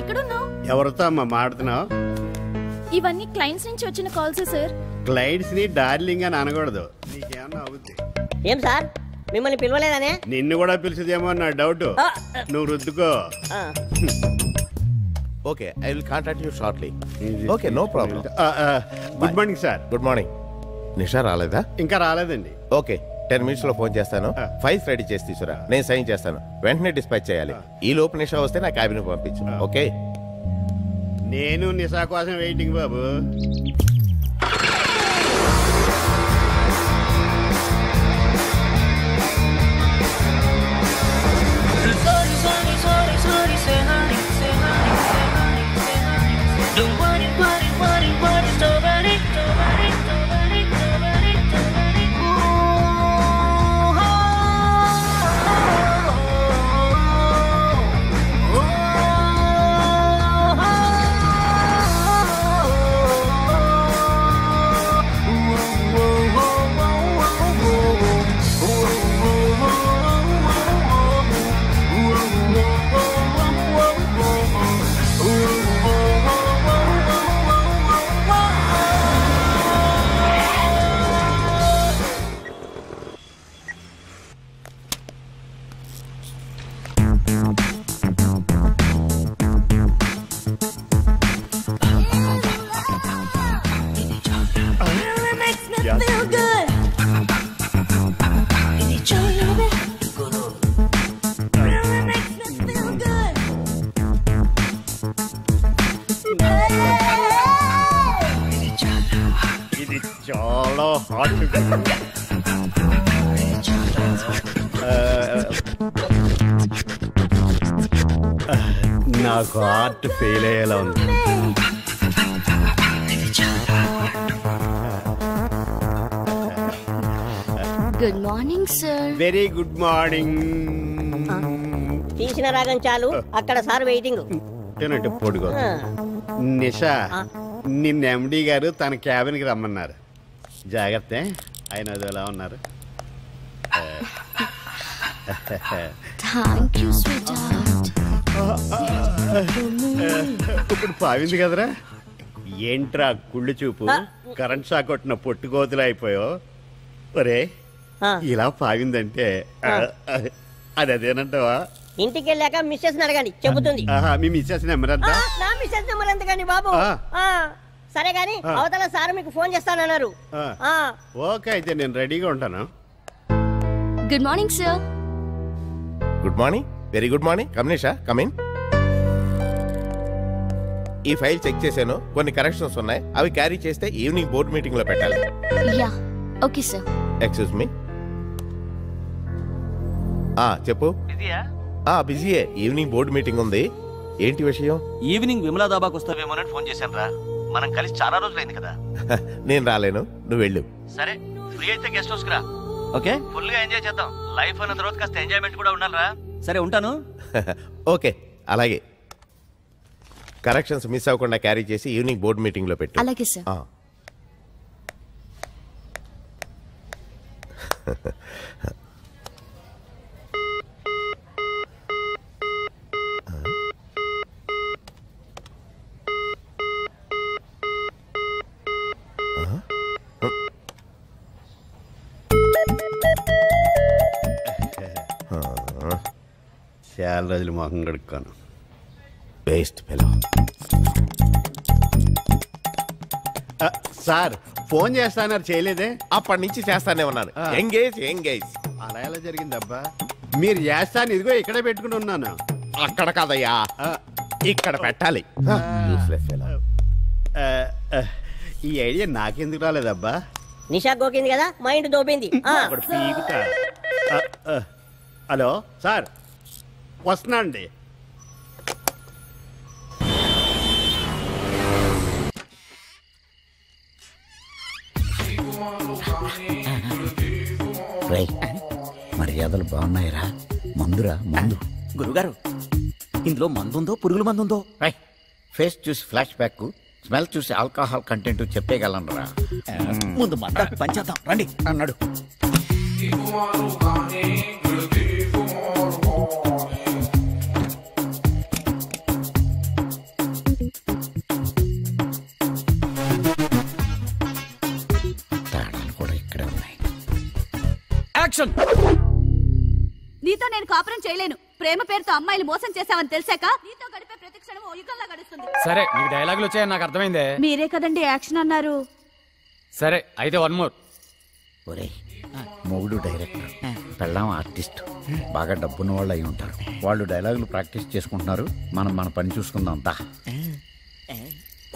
ఎక్కడున్నావు? ఎవరితో అమ్మా మాట్లాడుతున్నావు? ఇవన్నీ క్లయింట్స్ నుంచి వచ్చిన కాల్స్ సార్. క్లయింట్స్ ని డార్లింగ్ అని అనకూడదు. నీకేమన్నా అవుద్ది. ఏం సార్ మిమ్మల్ని పిలవలేదనే? నిన్ను కూడా పిలిచేదేమో నా డౌట్. నువ్వు రుద్దుకో. Okay, I will contact you shortly. Okay, no problem. Good morning sir. Good morning. Nisha రాలేదా? ఇంకా రాలేదండి. ఓకే, 10 minutes లో ఫోన్ చేస్తాను. ఫైల్స్ రెడీ చేసి తీసుకురా, నేను సైన్ చేస్తాను. వెంటనే డిస్పాచ్ చేయాలి. ఈ లోపు నిషా వస్తే నా క్యాబిన్ పంపించు. ఓకే. నేను నిషా కోసం వెయిటింగ్ బాబు. ఇది చాలా హాట్. నాకు హార్ట్ ఫెయిల్ అయ్యేలా ఉంది. Good morning sir. Very good morning. తీసిన రాగం చాలు, అక్కడ సార్ వెయిటింగ్. పొడుగు నిషా, నిన్న ఎండి గారు తన క్యాబిన్కి రమ్మన్నారు. జాగ్రత్త, ఆయన అది ఎలా ఉన్నారు. ఇప్పుడు పావింది కదరా. ఏంట్రా కుళ్ళు చూపు, కరెంట్ షాక్ కొట్టిన పొట్టు కోతులు అయిపోయావు. ఒరే, ఇలా పావిందంటే అది అదేనంటావా? ఇంటికి వెళ్ళాక మిస్సెస్ అడగండి, చెబుతుంది. మీ మిస్సెస్ నెంబర్ ఎంత? నా మిస్సెస్ నెంబర్ ఎంత కానీ బాబు. సరే గాని అవతల సార్ మీకు ఫోన్ చేస్తానన్నారు. ఓకే, అయితే నేను రెడీగా ఉంటాను. Good morning sir. Good morning, very good morning. కమ్నేషా, కమ్ ఇన్. ఈ ఫైల్ చెక్ చేశాను, కొన్ని కరెక్షన్స్ ఉన్నాయి. అవి క్యారీ చేస్తే ఈవినింగ్ బోర్డ్ మీటింగ్ లో పెట్టాలి. Yeah, okay sir. Excuse me. చెప్పు. బిజీయే. ఈవినింగ్ బోర్డు మీటింగ్ ఉంది. ఏంటి విషయం? ఈవినింగ్ విమలా దాబాకి వస్తావేమోనని ఫోన్ చేశాను రా. మనం కలిసి చాలా రోజులైంది కదా. నేను రాలేను, నువ్వు వెళ్ళు. సరే, ఫ్రీ అయితే గెస్ట్ హౌస్ కి రా. ఓకే, ఫుల్ గా ఎంజాయ్ చేద్దాం. లైఫ్ అన్న తర్వాత కాస్త ఎంజాయ్మెంట్ కూడా ఉండాలిరా. సరే, ఉంటాను. ఓకే, అలాగే. కరెక్షన్స్ మిస్ అవ్వకుండా క్యారీ చేసి ఈవినింగ్ బోర్డు మీటింగ్ లో పెట్టు. అలాగే సార్. చాలా రోజులు మొహం కడుక్కోను. Waste fellow. సార్ ఫోన్ చేస్తాన్నారు, చేయలేదే? అప్పటి నుంచి చేస్తానే ఉన్నాను. Engage engage. అలా ఎలా జరిగిందబ్బా? మీరు చేస్తాను, ఇదిగో ఇక్కడే పెట్టుకుని ఉన్నాను. అక్కడ కాదయ్యా, ఇక్కడ పెట్టాలి. ఈ ఐడియా నాకెందుకు రాలేదబ్బా? నిషా గోకింది కదా, మైండ్ దోపింది. హలో సార్, వస్తున్నా అండి. మర్యాదలు బాగున్నాయిరా. మందురా, మందు. గురుగారు, ఇందులో మందుందో పురుగుల మందుందో? ఫేస్ చూసి ఫ్లాష్ బ్యాక్, స్మెల్ చూసి ఆల్కహాల్ కంటెంట్ చెప్పేయగలనరా. ముందు మందాకి పంచేద్దాం రండి అన్నాడు. యాక్షన్. నీతో నేను కాపురం చేయలేను. ప్రేమ పేరుతో అమ్మాయిలు మోసం చేశావని తెలిసాక నీతో గడిపే ప్రతి క్షణం ఓ యుగంలా గడుస్తుంది. సరే నీకు డైలాగులు వచ్చాయని నాకు అర్థమైందే. మీరే కదండి యాక్షన్ అన్నారు. సరే అయితే వన్ మోర్. ఒరే మొగుడు డైరెక్టర్, పెళ్ళాం ఆర్టిస్ట్, బాగా డబ్బున్న వాళ్ళు అయి ఉంటారు. వాళ్ళు డైలాగులు ప్రాక్టీస్ చేసుకుంటున్నారు, మనం మన పని చూసుకుందాం. దా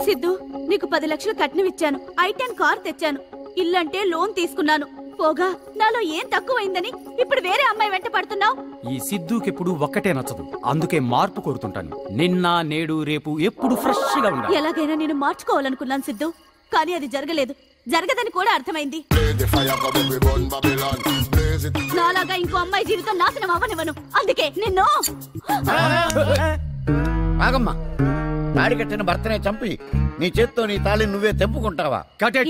సిద్ధు, నీకు 10 లక్షలు కట్నం ఇచ్చాను, I10 కార్ తెచ్చాను, ఇల్లంటే లోన్ తీసుకున్నాను. పోగా నాలో ఏం తక్కువైందని ఇప్పుడు వేరే అమ్మాయి వెంట పడుతున్నావు? ఈ సిద్ధుకెప్పుడు ఒక్కటే నచ్చదు, అందుకే మార్పు కోరుతుంటాను. నిన్న నేడు రేపు ఎప్పుడు ఫ్రెష్ గా ఉండాలి. ఎలాగైనా నేను మార్చుకోవాలనుకున్నాను సిద్ధు, కానీ అది జరగలేదు. జరగదని కూడా అర్థమైంది. నాలాగా ఇంకో అమ్మాయి జీవితం నాశనం అవ్వనివ్వను. అందుకే నిన్ను. ఆగమ్మా, తాడి కట్టిన భర్తనే చంపి నీ చేత్తో నీ తాళిని నువ్వే తెంపుకుంటావా?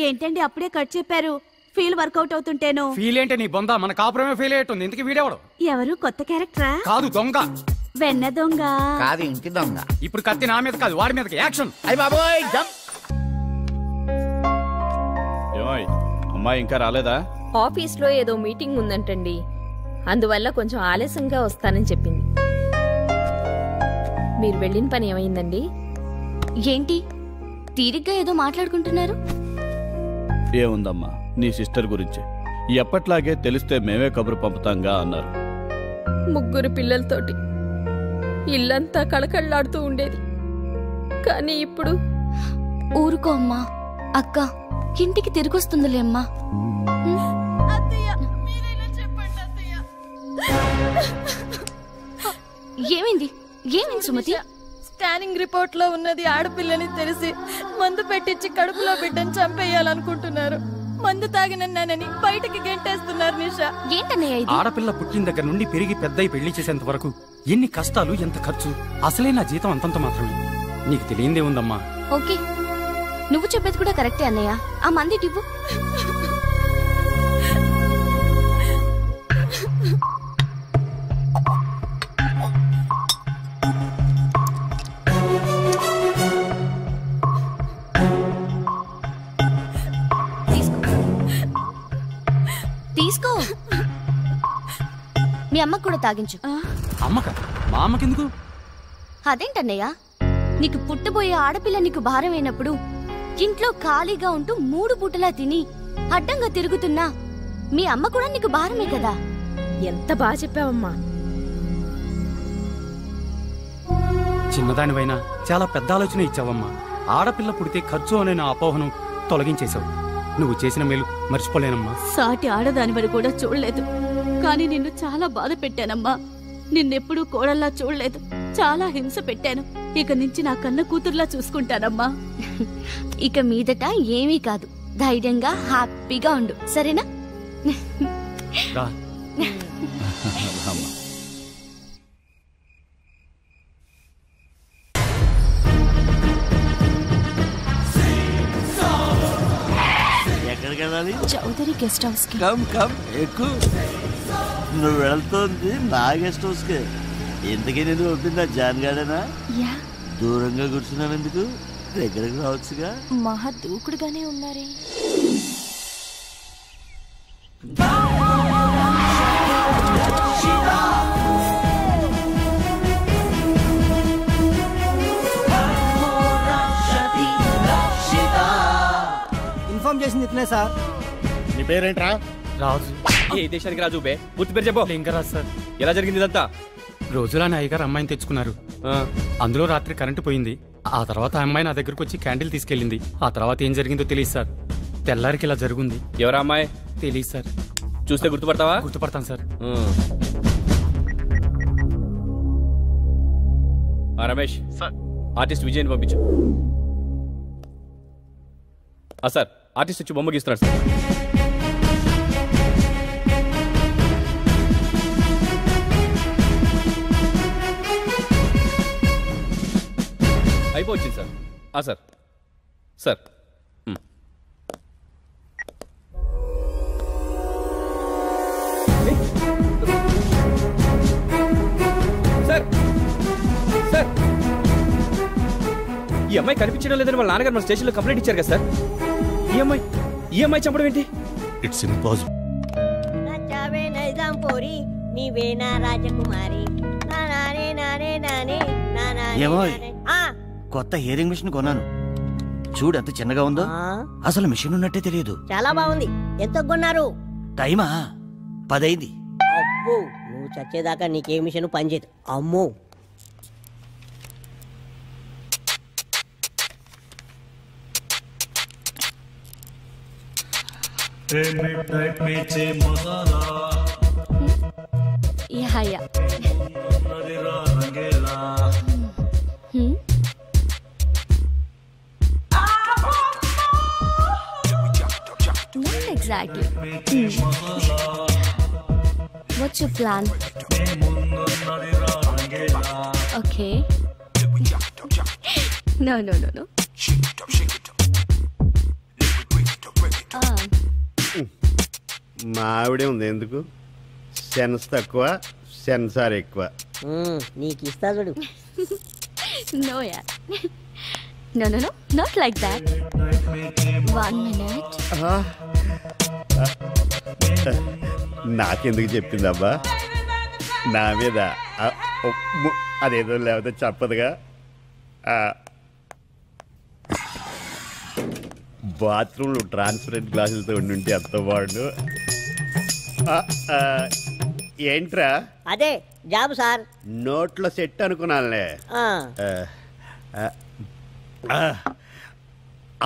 ఏంటండి అప్పుడే కట్ చెప్పారు? Feel work out అవుతుంటేను. ఫీల్ ఏంటి నీ బొందా, మన కాపురమే ఫీల్ అయ్యేటుంది. ఇంతకీ వీడేవాడు? ఎవరు? కొత్త క్యారెక్టరా? కాదు, దొంగ. వెన్న దొంగ కాదు, ఇంటి దొంగ. ఇప్పుడు కత్తి నా మీద కాదు, వాడి మీదకి. యాక్షన్. అయ్య బాబోయ్, జంప్. అమ్మాయి ఇంకా రాలేదా? ఆఫీస్ లో ఏదో మీటింగ్ ఉందంటండి, అందువల్ల కొంచెం ఆలస్యంగా వస్తానని చెప్పింది. మీరు వెళ్ళిన పని ఏమైందండి? ఏంటి తీరిగ్గా ఏదో మాట్లాడుకుంటున్నారు? ఏముందమ్మా, నీ సిస్టర్ గురించి. ఎప్పట్లాగే తెలిస్తే మేమే కబురు పంపుతాంగా అన్నారు. 3 పిల్లలతోటి ఇల్లంతా కళకళలాడుతూ ఉండేది. కానీ ఇప్పుడు ఊరుకో అమ్మా. అక్క ఇంటికి తిరిగొస్తుందిలే అమ్మా. ఏమైంది? ఏమైంది సుమతి? స్కానింగ్ రిపోర్ట్ లో ఉన్నది ఆడపిల్లని తెలిసి మందు పెట్టించి కడుపులో బిడ్డను చంపేయాలనుకుంటున్నారు. మందు తాగినన్నానని బయటికి గెంటేస్తున్నారు. నిషా, ఏంటన్నయ్య ఇది? ఆడపిల్ల పుట్టిన దగ్గర నుండి పెరిగి పెద్దయి పెళ్లి చేసేంత వరకు ఎన్ని కష్టాలు, ఎంత ఖర్చు. అసలే నా జీతం అంతంత మాత్రమే. నీకు తెలియందే ఉందమ్మా. ఓకే, నువ్వు చెప్పేది కూడా కరెక్టే అన్నయ్య. ఆ మంది టివ్వు. తీసుకో. మీ అమ్మకు కూడా తాగించు. అమ్మక? మా అమ్మకెందుకు? అదేంటన్నయ్య, నీకు పుట్టబోయే ఆడపిల్ల నీకు భారమైనప్పుడు ఇంట్లో ఖాళీగా ఉంటూ 3 పూటలా తిని అడ్డంగా తిరుగుతున్నా మీ అమ్మ కూడా నీకు భారమే కదా. ఎంత బాగా చెప్పావమ్మా. చిన్నదానివైనా చాలా పెద్ద ఆలోచన ఇచ్చావమ్మా. ఆడపిల్ల పుడితే ఖర్చు అనే నా అపోహను తొలగించేశావు. నువ్వు చేసిన మేలు మర్చిపోలేనమ్మా. సాటి ఆడదానివని కూడా చూడలేదు, కానీ నిన్ను చాలా బాధ పెట్టానమ్మా. నిన్నెప్పుడూ కోడల్లా చూడలేదు, చాలా హింస పెట్టాను. ఇక నుంచి నా కన్న కూతుర్లా చూసుకుంటానమ్మా. ఇక మీదట ఏమీ కాదు, ధైర్యంగా హ్యాపీగా ఉండు, సరేనా? ఎక్కడికి వెళ్ళాలి? చౌదరి గెస్ట్ హౌస్ కి. కమ్ కమ్, ఎక్కువ. నువ్వు వెళ్తోంది నా గెస్ట్ హౌస్ కి. ఎందుకే నేను పంపిందా? జాన్ గార్డెనా? దూరంగా కూర్చున్నావు ఎందుకు? దగ్గరకు రావచ్చుగా. మహా దూకుడుగానే ఉన్నారే. ఇన్ఫార్మ్ చేసింది ఇతనే సార్. నీ పేరేంట్రా? రాజు. ఏ దేశానికి రాజు బే? పూర్తి పేరు చెప్పు. లింగరాజ్ సార్. ఎలా జరిగింది ఇదంతా? రోజులాని అయ్యగారు అమ్మాయిని తెచ్చుకున్నారు. అందులో రాత్రి కరెంటు పోయింది. ఆ తర్వాత ఆ అమ్మాయి నా దగ్గరకు వచ్చి క్యాండిల్ తీసుకెళ్ళింది. ఆ తర్వాత ఏం జరిగిందో తెలియదు సార్. తెల్లారికి ఇలా జరుగుంది. ఎవరా అమ్మాయి? తెలియదు సార్. చూస్తే గుర్తుపడతావా? గుర్తుపడతాను సార్. రమేష్ సార్, ఆర్టిస్ట్ విజయ్ని పంపించు. సార్, ఆర్టిస్ట్ వచ్చి బొమ్మ గీస్తున్నాడు సార్. అయిపోవచ్చింది sir. Sir sir sir sir ఈ అమ్మాయి కనిపించడం లేదని వాళ్ళ నాన్నగారు మన స్టేషన్లో కంప్లైంట్ ఇచ్చారు కదా సార్. ఈ అమ్మాయి చంపడం ఏంటి? It's impossible. నీవేనా రాజకుమారి నానే నానే నానే ఏమో కొత్త హియరింగ్ మిషన్ కొన్నాను. చూడు ఎంత చిన్నగా ఉందో. అసలు మిషన్ ఉన్నట్టే తెలియదు. చాలా బాగుంది. ఎంత కొన్నారు? టైమా 10 అయింది. అబ్బో, నువ్వు చచ్చేదాకా నీకే మిషన్ పనిచేయదు. అమ్మో, Not exactly. What's your plan? Okay. No. మా ఆవిడే ఉంది. ఎందుకు? సెన్స్ తక్కువ, సెన్సార్ ఎక్కువ. నీకు ఇస్తా చూడు. No, yeah. No, not like that. 1 minute. నాకెందుకు చెప్పిందబ్బా? నా మీద అదేదో లేకపోతే చెప్పదుగా. బాత్రూంలో ట్రాన్స్పరెంట్ గ్లాసులతో ఉండి ఎంత బాగుండు. ఏంట్రా? అదే జాబ్ సార్. నోట్లో సెట్ అనుకున్నానులే.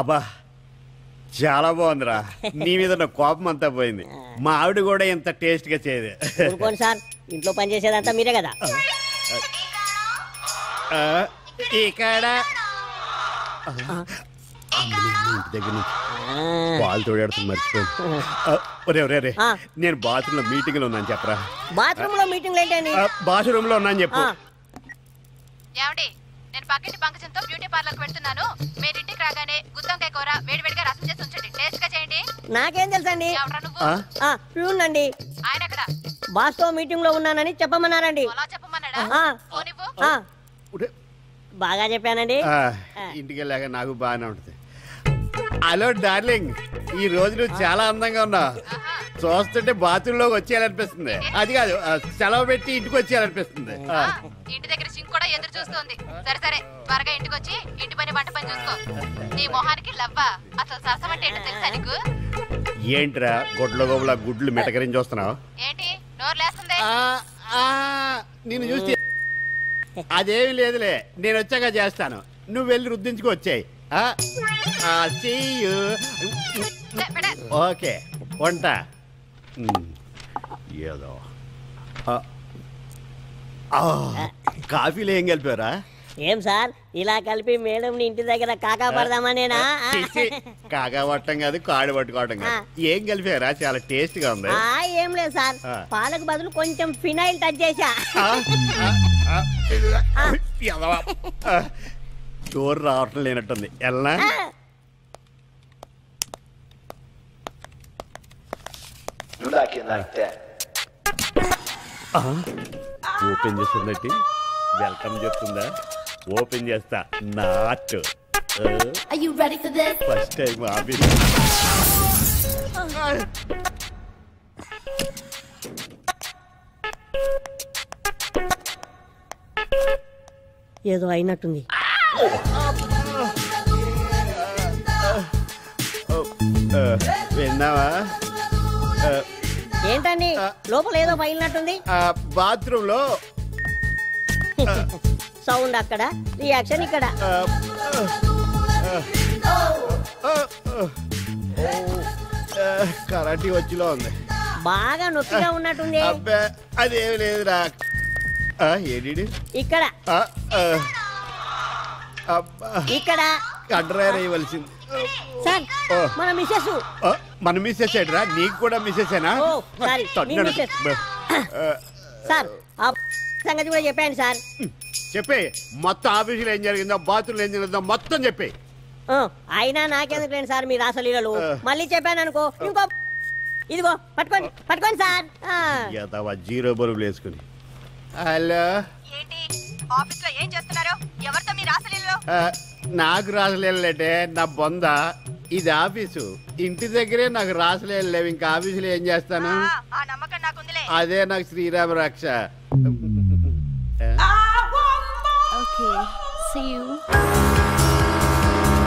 అబ్బా చాలా బాగుందిరా. నీ మీద నా కోపం అంతా పోయింది. మా ఆవిడ కూడా ఎంత టేస్ట్ గా చేయదు. సార్, ఇంట్లో పని చేసేదంతా మీరే కదా. ఇక్కడ దగ్గర నుంచి పాలు తోడేడుతుంది, మర్చిపోయింది. ఒరే నేను బాత్రూమ్ లో మీటింగ్ లో ఉన్నాను చెప్పరా. బాత్రూమ్ లో మీటింగ్ ఏంటండి? బాత్రూమ్ లో ఉన్నాను చెప్పు. ఏమండి, నేను పక్కింటి పంకజంతో బ్యూటీ పార్లర్ పెడుతున్నాను. మీరు ఇంటికి రాగానే గుత్తంకాయ కూర వేడివేడిగా రసం చేసి ఉంచండి. టేస్ట్ గా చేయండి. నాకేం తెలుసండి. అండి ఆయన ఎక్కడ? బాస్ తో మీటింగ్ లో ఉన్నానని చెప్పమన్నారండి. చెప్పమన్నాడా? బాగా చెప్పానండి. ఇంటికి వెళ్ళాక నాకు బాగానే ఉంటుంది. హలో డార్లింగ్, ఈ రోజు నువ్వు చాలా అందంగా ఉన్నావు. చూస్తుంటే బాత్రూమ్ లోకి వచ్చేయాలనిపిస్తుంది. అది కాదు, సెలవు పెట్టి ఇంటికి వచ్చేయాలనిపిస్తుంది. ఇంటి దగ్గర సింక్ కూడా ఎదురు చూస్తుంది. సరే త్వరగా ఇంటికి వచ్చి ఇంటి పని వంట పని చూసుకో. నీ మొహానికి లవ్వా? అసలు సరసం అంటే ఏంటో తెలుసా నీకు? ఏంట్రా గుడ్ల గోబుల గుడ్లు మెటకరించి వస్తున్నావు? ఏంటి నోరు లేస్తుంది? నేను చూస్తే అదేమి లేదులే, నేను వచ్చాక చేస్తాను. నువ్వు వెళ్ళి రుద్దించుకు వచ్చాయి. ఓకే వంట ఏదో. కాఫీలో ఏం కలిపారా? ఏం సార్ ఇలా కలిపి మేడం ఇంటి దగ్గర కాకా పడదామనేనా? కాకా పట్టడం కాదు, కాడు పట్టుకోవడం కాదు. ఏం కలిపారా? చాలా టేస్ట్ గా ఉంది. ఏం లేదు సార్, పాలకు బదులు కొంచెం ఫినైల్ టచ్ చేశా. డోర్ రావటం లేనట్టుంది. ఎలా ఓపెన్ చేస్తుందటి వెల్కమ్ చెప్తుందా? ఓపెన్ చేస్తా. Not first time office. ఏదో అయినట్టుంది. విన్నావా? ఏంటండి లోపల ఏదో పగిలినట్టుంది? బాత్రూమ్ లో సౌండ్ అక్కడ, రియాక్షన్ ఇక్కడ. కరాటీ వచ్చిలో ఉంది. బాగా నొప్పిగా ఉన్నట్టుంది. అదేమి లేదురా. ఏంటి ఇక్కడ ఇక్కడ కండ్రాయర్ వేయవలసింది సార్. మన మిస్సెస్. మన మిస్సెస్ ఏంట్రా? నీకు కూడా మిస్సెస్ ఏనా? సార్ ఆ సంగతి కూడా చెప్పాను సార్. చెప్పే మొత్తం ఆఫీసులో ఏం జరిగిందో, బాత్రూంలో ఏం జరిగిందో మొత్తం చెప్పే. అయినా నాకెందుకు లేండి సార్ మీ రాసలీలలు. మళ్ళీ చెప్పాను అనుకో ఇంకో ఇదిగో పట్టుకోండి సార్. జీరో బరువులు వేసుకుని. హలో, ఆఫీస్ లో ఏం చేస్తున్నారు? ఎవరితో మీ రాసలీలలో? నాకు రాసలేదంటే నా బొంద. ఇది ఆఫీసు. ఇంటి దగ్గరే నాకు రాసలేవు. ఇంకా ఆఫీసులో ఏం చేస్తాను? ఆ నమ్మకం నాకుందిలే. అదే నాకు శ్రీరామ రక్ష. Okay, see you.